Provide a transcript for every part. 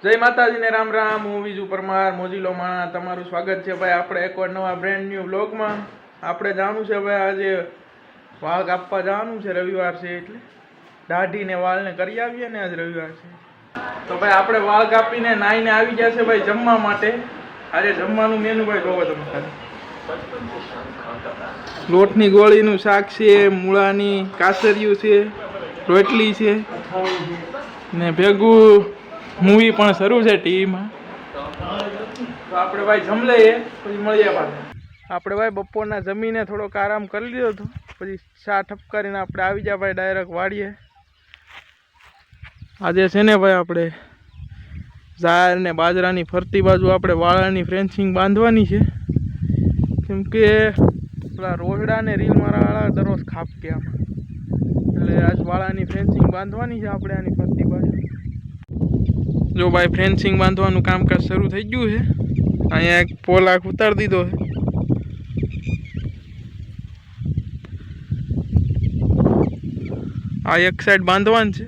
જય માતાજી ને રામ રામ। હું વિજુ પરમાર મોજીલો માણા, તમારું સ્વાગત છે ભાઈ આપણે એકવાર નવા બ્રેન્ડ ન્યૂ વ્લોગમાં। આપણે જવાનું છે ભાઈ આજે વાળ કાપવા જવાનું છે, રવિવાર છે એટલે દાઢી ને વાળને કરી આવીએ ને, આજ રવિવાર છે તો ભાઈ આપણે વાળ કાપીને નાઈને આવી ગયા છે ભાઈ જમવા માટે। આજે જમવાનું મેનુ ભાઈ જોવો તમે ખાલી, લોટની ગોળીનું શાક છે, મૂળાની કાસરિયું છે, રોટલી છે ને ભેગું મૂવી પણ શરૂ છે ટીવીમાં। તો આપણે ભાઈ જમ લઈએ પછી મળીએ પાછા। આપણે ભાઈ બપોરના જમીને થોડોક આરામ કરી લીધો હતો, પછી ચા ઠપકારીને આપણે આવી ગયા ભાઈ ડાયરેક્ટ વાડીએ। આજે છે ને ભાઈ આપણે ઝાર ને બાજરાની ફરતી બાજુ આપણે વાળાની ફ્રેન્ચિંગ બાંધવાની છે, કેમ કે પેલા રોહડા ને રીલ મારાવાળા દરરોજ ખાપ કે આમાં, એટલે આજ વાળાની ફ્રેન્ચિંગ બાંધવાની છે આપણે આની ફરતી બાજુ। જો ભાઈ ફ્રેન્ચિંગ બાંધવાનું કામકાજ શરૂ થઈ ગયું છે। અહીંયા એક પોલ આખ ઉતારી દીધો છે। આ એક સાઈડ બાંધવાનું છે,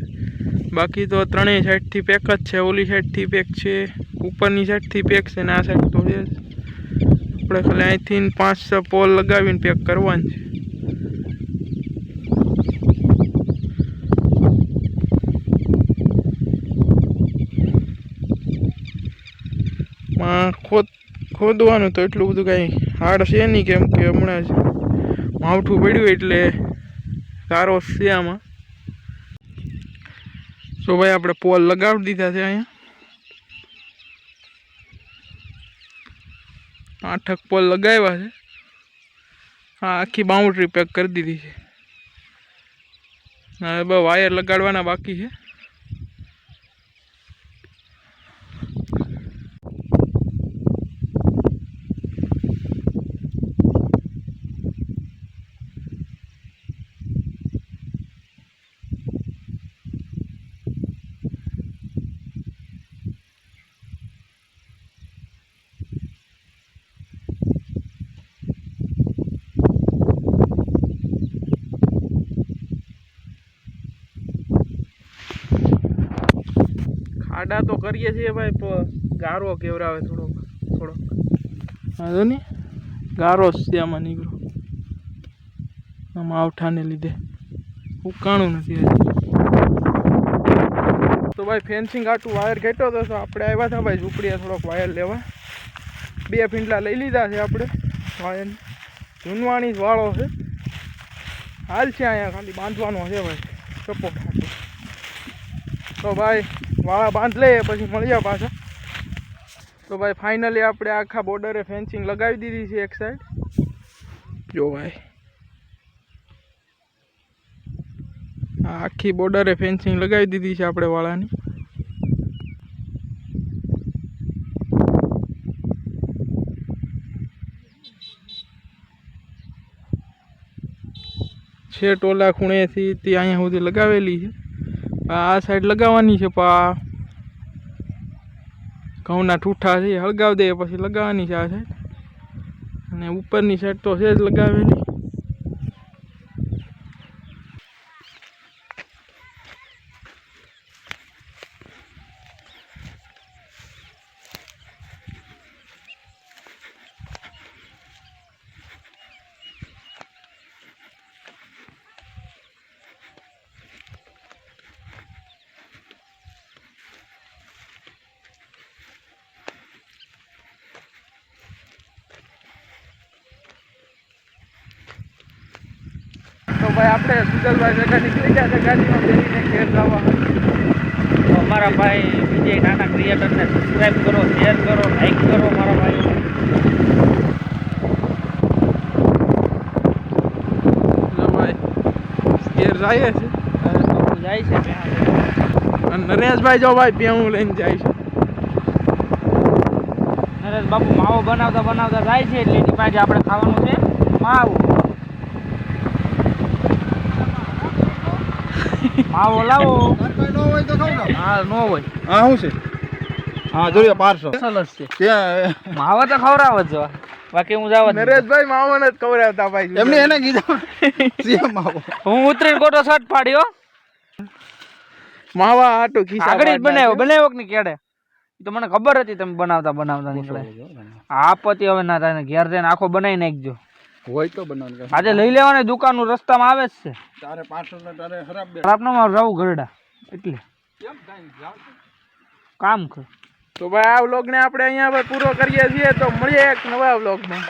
બાકી તો ત્રણેય સાઈડથી પેક જ છે। ઓલી સાઈડથી પેક છે, ઉપરની સાઈડથી પેક છે ને આ સાઈડ તો છે। આપણે ખાલી અહીંથી 5-6 પોલ લગાવીને પેક કરવાનું છે। ખોદવાનું તો એટલું બધું કાંઈ હાર્ડ છે નહીં, કેમ કે હમણાં જ માવઠું પડ્યું એટલે ગારો છે આમાં। તો ભાઈ આપણે પોલ લગાવી દીધા છે, અહીંયા 8 પોલ લગાવ્યા છે। હા, આખી બાઉન્ડ્રી પેક કરી દીધી છે, હવે બસ વાયર લગાડવાના બાકી છે। ખાડા તો કરીએ છીએ ભાઈ, પણ ગારો કેવરાવે થોડોક વાંધો નહીં, ગારો જ છે આમાં નીકળો, આમાં આવઠાને લીધે ઉકાણું નથી હજી। તો ભાઈ ફેન્સિંગ આટલું વાયર ઘટ્યો હતો, તો આપણે આવ્યા હતા ભાઈ ઝૂંપડીએ થોડોક વાયર લેવા। 2 ફીંટલા લઈ લીધા છે આપણે વાયર, જૂનવાણી જ વાળો છે, હાલ છે અહીંયા ખાલી બાંધવાનો છે ભાઈ સપોર્ટ હાટું। તો ભાઈ વાળા બાંધ લઈએ પછી મળીએ પાછા। તો ભાઈ ફાઇનલી આપણે આખા બોર્ડરે ફેન્સિંગ લગાવી દીધી છે એક સાઈડ, જો ભાઈ આખી બોર્ડરે ફેન્સિંગ લગાવી દીધી છે આપણે વાળાની। છે ટોલા ખૂણેથી તે અહીંયા સુધી લગાવેલી છે, આ સાઈડ લગાવવાની છે, પણ ઘઉંના ઠૂઠા છે હળગાવી દઈએ પછી લગાવવાની છે આ સાઈડ, અને ઉપરની સાઈડ તો છે જ લગાવેલી। તો ભાઈ આપણે સુજલભાઈ ભેગા નીકળી ગયા છે ગાડીમાં બેસીને ઘેર જવા। તો અમારા ભાઈ વિજય નાના ક્રિએટરને સબસ્ક્રાઈબ કરો, શેર કરો, લાઈક કરો મારા ભાઈ। જો ભાઈ ઘેર જાય છે, જાય છે અને નરેશભાઈ જો ભાઈ પેવું લઈને જાય છે। નરેશ બાપુ માવો બનાવતા બનાવતા જાય છે, એટલે એની પાસે આપણે ખાવાનું છે માવો। માવો લાવો, હા નો હોય, હા શું છે? હા જોઈએ 500 સરસ છે, ત્યાં માવો તો ખવડાવ જ, બાકી હું જાવ નરેશભાઈ માવો નથી ખવડાવતા ભાઈ, એમને એને કીધું સીએમ આવો, હું ઉતરીને ખોટો શર્ટ ફાડ્યો। માવા આટો ખીસા આગળ જ બનાવ્યો કે ની કેડે ઈ તો મને ખબર હતી તમે બનાવતા નીકળે. આ પતિ હવે ના થાય ઘેર જઈને આખો બનાવી નાખજો. હોય તો બનાવ આજે લઈ લેવાની દુકાનનું રસ્તામાં આવે જ છે. તારે 500 તારે ખરાબ બે આપને મારું રહું ગરડા એટલે કામ કર. તો ભાઈ આ વ્લોગને આપણે અહીંયા હવે પૂરો કરીએ છીએ. તો મળીએ એક નવા વ્લોગમાં.